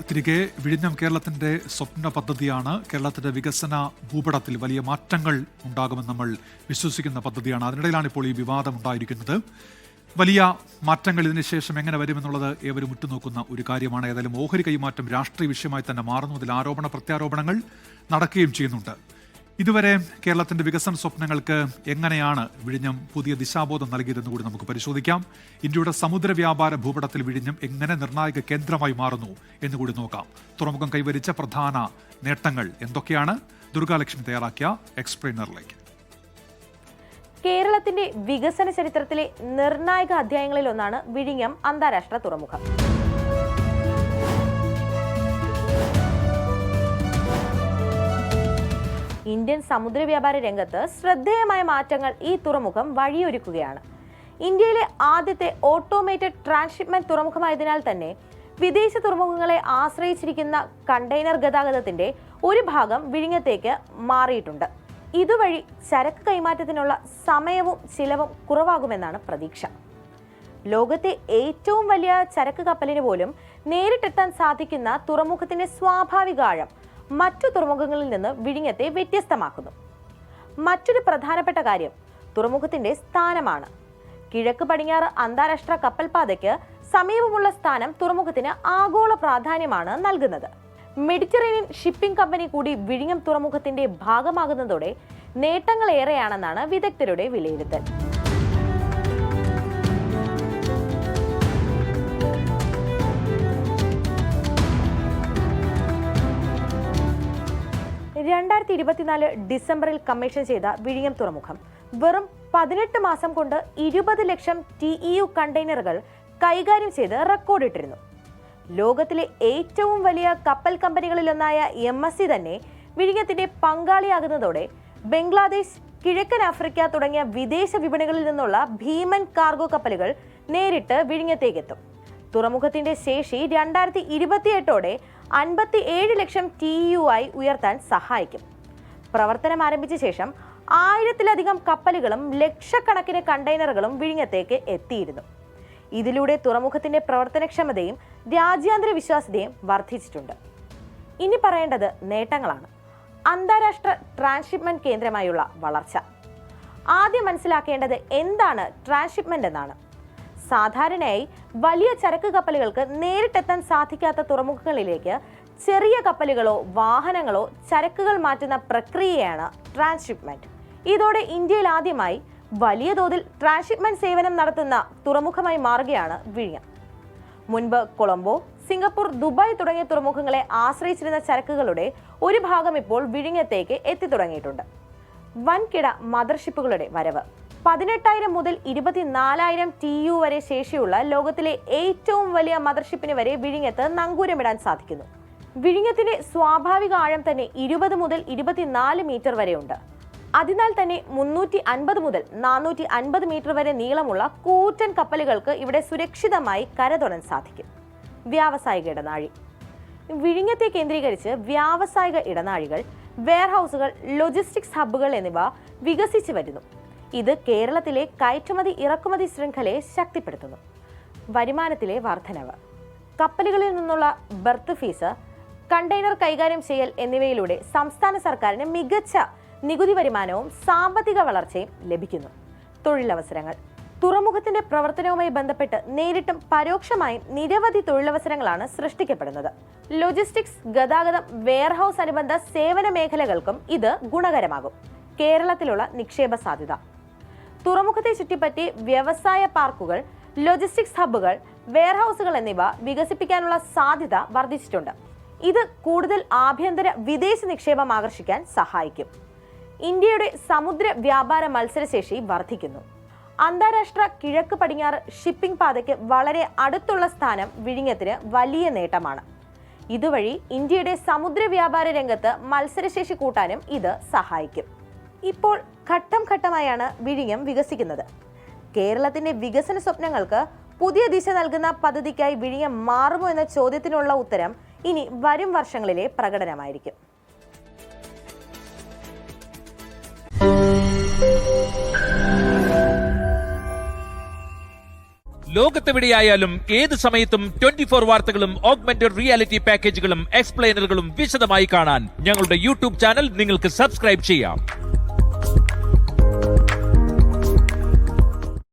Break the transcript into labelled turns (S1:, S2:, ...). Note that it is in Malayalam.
S1: തിരികെ വിഴിഞ്ഞം കേരളത്തിന്റെ സ്വപ്ന പദ്ധതിയാണ്. കേരളത്തിന്റെ വികസന ഭൂപടത്തിൽ വലിയ മാറ്റങ്ങൾ ഉണ്ടാകുമെന്ന് നമ്മൾ വിശ്വസിക്കുന്ന പദ്ധതിയാണ്. അതിനിടയിലാണ് ഇപ്പോൾ ഈ വിവാദം ഉണ്ടായിരിക്കുന്നത്. വലിയ മാറ്റങ്ങൾ ഇതിനുശേഷം എങ്ങനെ വരുമെന്നുള്ളത് ഏവരും ഉറ്റുനോക്കുന്ന ഒരു കാര്യമാണ്. ഏതായാലും ഓഹരി കൈമാറ്റം രാഷ്ട്രീയ വിഷയമായി തന്നെ മാറുന്നു. അതിൽ ആരോപണ പ്രത്യാരോപണങ്ങൾ നടക്കുകയും ചെയ്യുന്നുണ്ട്. ഇതുവരെ കേരളത്തിന്റെ വികസന സ്വപ്നങ്ങൾക്ക് എങ്ങനെയാണ് വിഴിഞ്ഞം പുതിയ ദിശാബോധം നൽകിയതെന്ന് കൂടി നമുക്ക് പരിശോധിക്കാം. ഇന്ത്യയുടെ സമുദ്ര വ്യാപാര ഭൂപടത്തിൽ വിഴിഞ്ഞം എങ്ങനെ നിർണായക കേന്ദ്രമായി മാറുന്നു എന്നുകൂടി നോക്കാം. തുറമുഖം കൈവരിച്ച പ്രധാന നേട്ടങ്ങൾ എന്തൊക്കെയാണ്? ദുർഗാലക്ഷ്മി തയ്യാറാക്കിയ എക്സ്പ്ലെയിനറിലേക്ക്.
S2: കേരളത്തിന്റെ വികസന ചരിത്രത്തിലെ നിർണായക അധ്യായങ്ങളിൽ ഒന്നാണ് വിഴിഞ്ഞം അന്താരാഷ്ട്ര തുറമുഖം. ഇന്ത്യൻ സമുദ്ര വ്യാപാര രംഗത്ത് ശ്രദ്ധേയമായ മാറ്റങ്ങൾ ഈ തുറമുഖം വഴിയൊരുക്കുകയാണ്. ഇന്ത്യയിലെ ആദ്യത്തെ ഓട്ടോമേറ്റഡ് ട്രാൻസ്ഷിപ്മെന്റ് തുറമുഖമായതിനാൽ തന്നെ വിദേശ തുറമുഖങ്ങളെ ആശ്രയിച്ചിരിക്കുന്ന കണ്ടെയ്നർ ഗതാഗതത്തിന്റെ ഒരു ഭാഗം വിഴിഞ്ഞത്തേക്ക് മാറിയിട്ടുണ്ട്. ഇതുവഴി ചരക്ക് കൈമാറ്റത്തിനുള്ള സമയവും ചിലവും കുറവാകുമെന്നാണ് പ്രതീക്ഷ. ലോകത്തെ ഏറ്റവും വലിയ ചരക്ക് കപ്പലിന് പോലും നേരിട്ടെത്താൻ സാധിക്കുന്ന തുറമുഖത്തിന്റെ സ്വാഭാവിക ആഴം മറ്റു തുറമുഖങ്ങളിൽ നിന്ന് വിഴിഞ്ഞത്തെ വ്യത്യസ്തമാക്കുന്നു. മറ്റൊരു പ്രധാനപ്പെട്ട കാര്യം തുറമുഖത്തിന്റെ സ്ഥാനമാണ്. കിഴക്ക് പടിഞ്ഞാറ് അന്താരാഷ്ട്ര കപ്പൽപാതയ്ക്ക് സമീപമുള്ള സ്ഥാനം തുറമുഖത്തിന് ആഗോള പ്രാധാന്യമാണ് നൽകുന്നത്. മെഡിറ്ററേനിയൻ ഷിപ്പിംഗ് കമ്പനി കൂടി വിഴിഞ്ഞം തുറമുഖത്തിന്റെ ഭാഗമാകുന്നതോടെ നേട്ടങ്ങളേറെയാണെന്നാണ് വിദഗ്ധരുടെ വിലയിരുത്തൽ. ഡിസംബറിൽ കമ്മീഷൻ ചെയ്ത വിഴിഞ്ഞം തുറമുഖം വെറും 18 മാസം കൊണ്ട് 20 ലക്ഷം TEU കണ്ടെയ്നറുകൾ കൈകാര്യം ചെയ്ത് റെക്കോർഡിട്ടിരുന്നു. ലോകത്തിലെ ഏറ്റവും വലിയ കപ്പൽ കമ്പനികളിലൊന്നായ MSC തന്നെ വിഴിഞ്ഞത്തിന്റെ പങ്കാളിയാകുന്നതോടെ ബംഗ്ലാദേശ്, കിഴക്കൻ ആഫ്രിക്ക തുടങ്ങിയ വിദേശ വിപണികളിൽ നിന്നുള്ള ഭീമൻ കാർഗോ കപ്പലുകൾ നേരിട്ട് വിഴിഞ്ഞത്തേക്കെത്തും. തുറമുഖത്തിന്റെ ശേഷി 2028ഓടെ 57 ലക്ഷം TEU ആയി ഉയർത്താൻ സഹായിക്കും. പ്രവർത്തനം ആരംഭിച്ച ശേഷം 1000-ലധികം കപ്പലുകളും ലക്ഷക്കണക്കിന് കണ്ടെയ്നറുകളും വിഴിഞ്ഞത്തേക്ക് എത്തിയിരുന്നു. ഇതിലൂടെ തുറമുഖത്തിന്റെ പ്രവർത്തനക്ഷമതയും രാജ്യാന്തര വിശ്വാസ്യതയും വർദ്ധിച്ചിട്ടുണ്ട്. ഇനി പറയേണ്ടത് നേട്ടങ്ങളാണ്. അന്താരാഷ്ട്ര ട്രാൻസ്ഷിപ്മെന്റ് കേന്ദ്രമായുള്ള വളർച്ച. ആദ്യം മനസ്സിലാക്കേണ്ടത് എന്താണ് ട്രാൻസ്ഷിപ്മെന്റ് എന്നാണ്. സാധാരണയായി വലിയ ചരക്ക് കപ്പലുകൾക്ക് നേരിട്ടെത്താൻ സാധിക്കാത്ത തുറമുഖങ്ങളിലേക്ക് ചെറിയ കപ്പലുകളോ വാഹനങ്ങളോ ചരക്കുകൾ മാറ്റുന്ന പ്രക്രിയയാണ് ട്രാൻസ്ഷിപ്മെന്റ്. ഇതോടെ ഇന്ത്യയിൽ ആദ്യമായി വലിയ തോതിൽ ട്രാൻസ്ഷിപ്മെന്റ് സേവനം നടത്തുന്ന തുറമുഖമായി മാറുകയാണ് വിഴിഞ്ഞം. മുൻപ് കൊളംബോ, സിംഗപ്പൂർ, ദുബായ് തുടങ്ങിയ തുറമുഖങ്ങളെ ആശ്രയിച്ചിരുന്ന ചരക്കുകളുടെ ഒരു ഭാഗം ഇപ്പോൾ വിഴിഞ്ഞത്തേക്ക് എത്തിത്തുടങ്ങിയിട്ടുണ്ട്. വൻകിട മദർഷിപ്പുകളുടെ വരവ്. 18,000 മുതൽ 24,000 TEU വരെ ശേഷിയുള്ള ലോകത്തിലെ ഏറ്റവും വലിയ മദർഷിപ്പിന് വരെ വിഴിഞ്ഞത്ത് നങ്കൂരമിടാൻ സാധിക്കുന്നു. വിഴിഞ്ഞത്തിന്റെ സ്വാഭാവിക ആഴം തന്നെ 20 മുതൽ 24 മീറ്റർ വരെയുണ്ട്. അതിനാൽ തന്നെ 350 മുതൽ 450 മീറ്റർ വരെ നീളമുള്ള കൂറ്റൻ കപ്പലുകൾക്ക് ഇവിടെ സുരക്ഷിതമായി കരതൊടാൻ സാധിക്കും. വ്യാവസായിക ഇടനാഴി. വിഴിഞ്ഞത്തെ കേന്ദ്രീകരിച്ച് വ്യാവസായിക ഇടനാഴികൾ, വെയർഹൌസുകൾ, ലോജിസ്റ്റിക്സ് ഹബ്ബുകൾ എന്നിവ വികസിച്ചു വരുന്നു. ഇത് കേരളത്തിലെ കയറ്റുമതി ഇറക്കുമതി ശൃംഖലയെ ശക്തിപ്പെടുത്തുന്നു. വരുമാനത്തിലെ വർധനവ്. കപ്പലുകളിൽ നിന്നുള്ള ബർത്ത് ഫീസ്, കണ്ടെയ്നർ കൈകാര്യം ചെയ്യൽ എന്നിവയിലൂടെ സംസ്ഥാന സർക്കാരിന് മികച്ച നികുതി വരുമാനവും സാമ്പത്തിക വളർച്ചയും ലഭിക്കുന്നു. തൊഴിലവസരങ്ങൾ. തുറമുഖത്തിന്റെ പ്രവർത്തനവുമായി ബന്ധപ്പെട്ട് നേരിട്ടും പരോക്ഷമായും നിരവധി തൊഴിലവസരങ്ങളാണ് സൃഷ്ടിക്കപ്പെടുന്നത്. ലോജിസ്റ്റിക്സ്, ഗതാഗതം, വെയർഹൌസ് അനുബന്ധ സേവന മേഖലകൾക്കും ഇത് ഗുണകരമാകും. കേരളത്തിലുള്ള നിക്ഷേപ സാധ്യത. തുറമുഖത്തെ ചുറ്റിപ്പറ്റി വ്യവസായ പാർക്കുകൾ, ലോജിസ്റ്റിക്സ് ഹബ്ബുകൾ, വെയർഹൌസുകൾ എന്നിവ വികസിപ്പിക്കാനുള്ള സാധ്യത വർദ്ധിച്ചിട്ടുണ്ട്. ഇത് കൂടുതൽ ആഭ്യന്തര വിദേശ നിക്ഷേപം ആകർഷിക്കാൻ സഹായിക്കും. ഇന്ത്യയുടെ സമുദ്ര വ്യാപാര മത്സരശേഷി വർദ്ധിക്കുന്നു. അന്താരാഷ്ട്ര കിഴക്ക് പടിഞ്ഞാറ് ഷിപ്പിംഗ് പാതയ്ക്ക് വളരെ അടുത്തുള്ള സ്ഥാനം വിഴിഞ്ഞത്തിന് വലിയ നേട്ടമാണ്. ഇതുവഴി ഇന്ത്യയുടെ സമുദ്ര വ്യാപാര രംഗത്ത് മത്സരശേഷി കൂട്ടാനും ഇത് സഹായിക്കും. ഇപ്പോൾ ഘട്ടം ഘട്ടമായാണ് വിഴിഞ്ഞം വികസിക്കുന്നത്. കേരളത്തിന്റെ വികസന സ്വപ്നങ്ങൾക്ക് പുതിയ ദിശ നൽകുന്ന പദ്ധതിക്കായി വിഴിഞ്ഞം മാറുമോ എന്ന ചോദ്യത്തിനുള്ള ഉത്തരം ഇനി വരും വർഷങ്ങളിലെ പ്രകടനമായിരിക്കും.
S3: ലോകത്തെവിടെയായാലും ഏത് സമയത്തും 24 വാർത്തകളും ഓഗ്മെന്റഡ് റിയാലിറ്റി പാക്കേജുകളും എക്സ്പ്ലെയിനറുകളും വിശദമായി കാണാൻ ഞങ്ങളുടെ യൂട്യൂബ് ചാനൽ നിങ്ങൾക്ക് സബ്സ്ക്രൈബ് ചെയ്യാം.